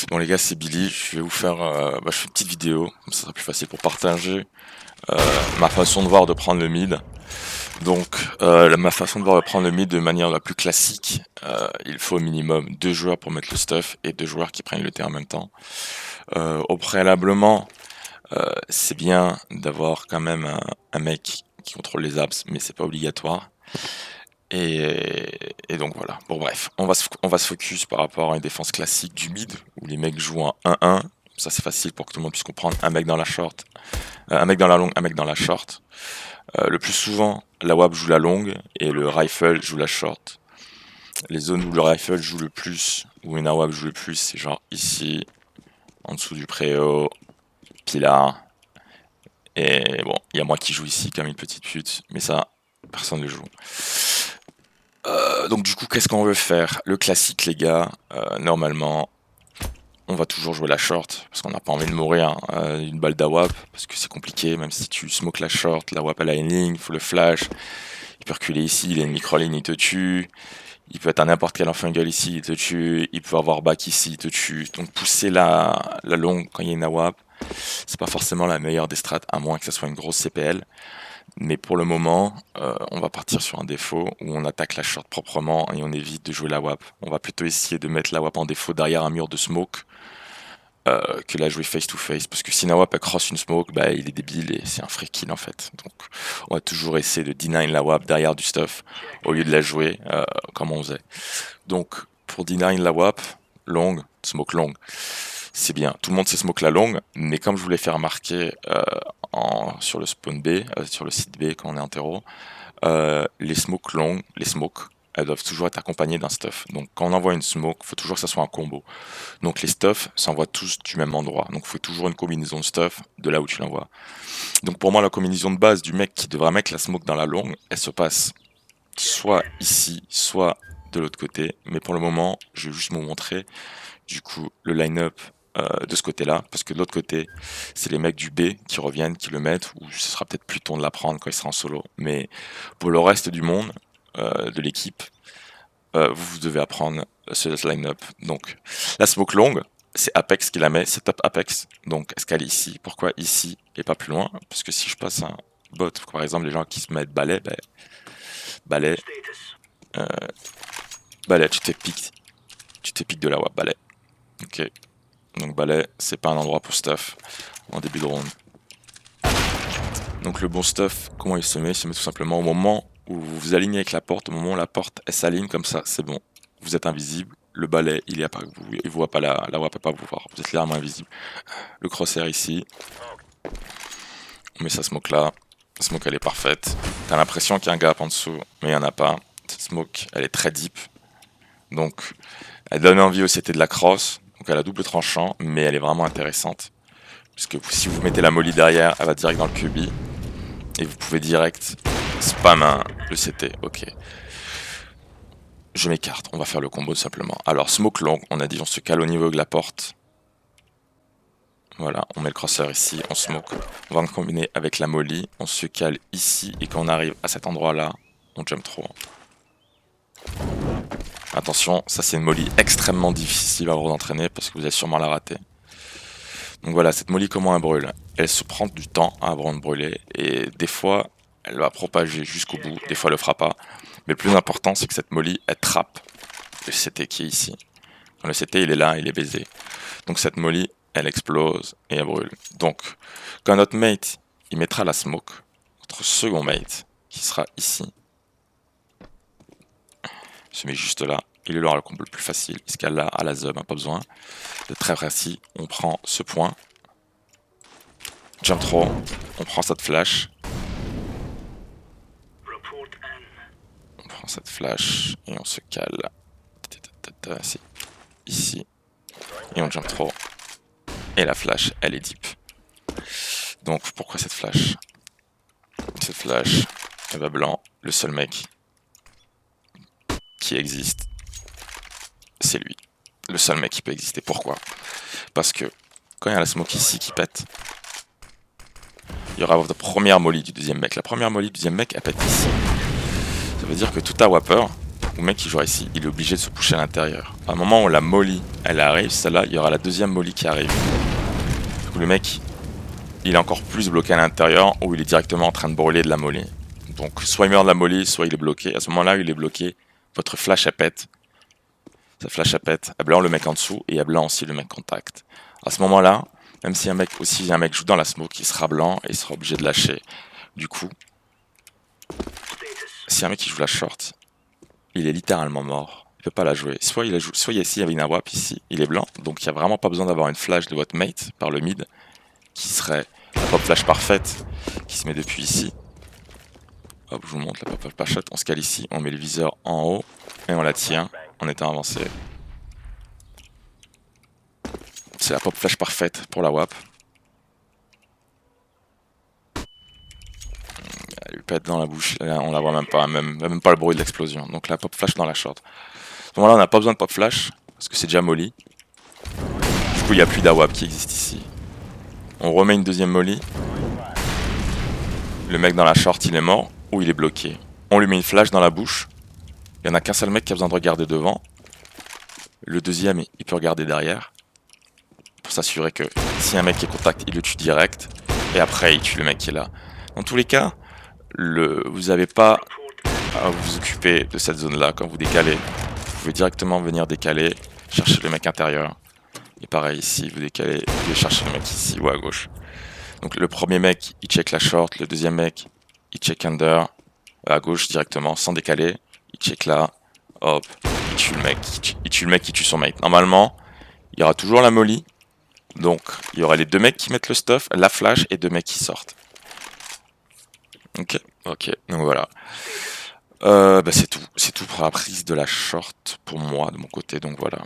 Bon les gars, c'est Billy, je vais vous faire je fais une petite vidéo, comme ça sera plus facile pour partager ma façon de voir de prendre le mid. Donc ma façon de voir de prendre le mid de manière la plus classique, il faut au minimum 2 joueurs pour mettre le stuff et 2 joueurs qui prennent le T en même temps. Au préalablement, c'est bien d'avoir quand même un mec qui contrôle les apps, mais c'est pas obligatoire. Et donc voilà. Bon bref, on va se focus par rapport à une défense classique du mid, où les mecs jouent en 1-1. Ça c'est facile pour que tout le monde puisse comprendre. Un mec dans la short, un mec dans la longue, un mec dans la short. Le plus souvent, la WAP joue la longue et le rifle joue la short. Les zones où le rifle joue le plus, où une AWAP joue le plus, c'est genre ici, en dessous du préau, Pilar. Et bon, il y a moi qui joue ici comme une petite pute, mais ça, personne ne le joue. Donc du coup, qu'est-ce qu'on veut faire? Le classique, les gars, normalement, on va toujours jouer la short, parce qu'on n'a pas envie de mourir une balle d'AWAP, parce que c'est compliqué, même si tu smoke la short, la WAP elle a une ligne, il faut le flash, il peut reculer ici, il a une micro-ligne, il te tue, il peut être à n'importe quel jungle ici, il te tue, il peut avoir back ici, il te tue. Donc pousser la longue quand il y a une AWAP, c'est pas forcément la meilleure des strats, à moins que ça soit une grosse CPL. Mais pour le moment, on va partir sur un défaut où on attaque la short proprement et on évite de jouer la WAP. On va plutôt essayer de mettre la WAP en défaut derrière un mur de smoke que la jouer face to face. Parce que si la WAP elle cross une smoke, bah il est débile et c'est un free kill en fait. Donc on va toujours essayer de deny la WAP derrière du stuff au lieu de la jouer comme on faisait. Donc pour deny la WAP, longue, smoke longue. C'est bien, tout le monde sait smoke la longue, mais comme je voulais faire remarquer sur le spawn B, sur le site B quand on est en terreau, les smokes longues, les smokes, elles doivent toujours être accompagnées d'un stuff. Donc quand on envoie une smoke, il faut toujours que ça soit un combo. Donc les stuffs s'envoient tous du même endroit. Donc il faut toujours une combinaison de stuff de là où tu l'envoies. Donc pour moi, la combinaison de base du mec qui devrait mettre la smoke dans la longue, elle se passe soit ici, soit de l'autre côté. Mais pour le moment, je vais juste vous montrer du coup le line-up de ce côté-là, parce que de l'autre côté, c'est les mecs du B qui reviennent, qui le mettent, ou ce sera peut-être Pluton de l'apprendre quand il sera en solo. Mais pour le reste du monde, de l'équipe, vous devez apprendre ce line-up. Donc, la smoke longue, c'est Apex qui la met, c'est top Apex. Donc, est-ce qu'elle est ici? Pourquoi ici et pas plus loin? Parce que si je passe un bot, par exemple, les gens qui se mettent balai, ben, balai, euh, balai, tu te piques de la WAP, balai. Ok. Donc balai, c'est pas un endroit pour stuff en début de round. Donc le bon stuff, comment il se met? Il se met tout simplement au moment où vous vous alignez avec la porte, au moment où la porte elle s'aligne comme ça, c'est bon. Vous êtes invisible, le balai il est pas vous, il voit pas la voix peut pas vous voir, vous êtes clairement invisible. Le crosshair ici, on met sa smoke là, la smoke elle est parfaite. T'as l'impression qu'il y a un gap en dessous, mais il y en a pas. Cette smoke elle est très deep, donc elle donne envie au CT de la cross. Donc elle a double tranchant, mais elle est vraiment intéressante. Parce que si vous mettez la molly derrière, elle va direct dans le QB. Et vous pouvez direct spam le CT. Ok. Je m'écarte, on va faire le combo simplement. Alors smoke long, on a dit on se cale au niveau de la porte. Voilà, on met le crosseur ici, on smoke. On va combiner avec la molly, on se cale ici. Et quand on arrive à cet endroit là, on jump trop. Attention, ça c'est une molly extrêmement difficile à vous entraîner parce que vous allez sûrement la rater. Donc voilà, cette molly, comment elle brûle? Elle se prend du temps avant de brûler, et des fois, elle va propager jusqu'au bout, des fois elle le fera pas. Mais le plus important, c'est que cette molly, elle trappe le CT qui est ici. Quand le CT, il est là, il est baisé. Donc cette molly, elle explose et elle brûle. Donc, quand notre mate, il mettra la smoke, notre second mate, qui sera ici, se met juste là, il aura le combo le plus facile, il se cale là, à la zub, hein, pas besoin de très précis. On prend ce point, jump throw, on prend cette flash, on prend cette flash et on se cale ici, et on jump throw, et la flash elle est deep. Donc pourquoi cette flash? Cette flash, elle va blanc, le seul mec qui existe, c'est lui. Le seul mec qui peut exister. Pourquoi? Parce que quand il y a la smoke ici qui pète, il y aura la première molly du deuxième mec. La première molly du deuxième mec, elle pète ici. Ça veut dire que tout à Wapper, le mec qui jouera ici, il est obligé de se pusher à l'intérieur. À un moment où la molly, elle arrive, celle-là, il y aura la deuxième molly qui arrive. Du coup, le mec, il est encore plus bloqué à l'intérieur, ou il est directement en train de brûler de la molly. Donc, soit il meurt de la molly, soit il est bloqué. À ce moment-là, il est bloqué. Votre flash, elle pète. Sa flash, elle pète. Elle blanc le mec en dessous, et elle blanc aussi le mec contact. À ce moment-là, même si un mec joue dans la smoke, il sera blanc, et il sera obligé de lâcher. Du coup, si un mec qui joue la short, il est littéralement mort. Il peut pas la jouer. Soit il y avait une AWAP ici, il est blanc, donc il n'y a vraiment pas besoin d'avoir une flash de votre mate par le mid, qui serait la pop flash parfaite, qui se met depuis ici. Hop, je vous montre la pop flash shot, on se cale ici, on met le viseur en haut, et on la tient en étant avancé. C'est la pop flash parfaite pour la WAP. Elle lui pète dans la bouche, là, on la voit même pas, même pas le bruit de l'explosion. Donc la pop flash dans la short. À ce moment-là, on n'a pas besoin de pop flash, parce que c'est déjà molly. Du coup, il n'y a plus d'AWAP qui existe ici. On remet une deuxième molly. Le mec dans la short, il est mort, ou il est bloqué. On lui met une flash dans la bouche. Il n'y en a qu'un seul mec qui a besoin de regarder devant. Le deuxième, il peut regarder derrière. Pour s'assurer que si un mec est contact, il le tue direct. Et après, il tue le mec qui est là. Dans tous les cas, vous n'avez pas à vous occuper de cette zone-là quand vous décalez. Vous pouvez directement venir décaler, chercher le mec intérieur. Et pareil ici, vous décalez, vous pouvez chercher le mec ici ou à gauche. Donc le premier mec, il check la short, le deuxième mec, il check under, à gauche directement, sans décaler. Il check là, hop, il tue le mec, qui tue son mate. Normalement, il y aura toujours la molly. Donc, il y aura les deux mecs qui mettent le stuff, la flash et deux mecs qui sortent. Ok, donc voilà. C'est tout pour la prise de la short pour moi, de mon côté, donc voilà.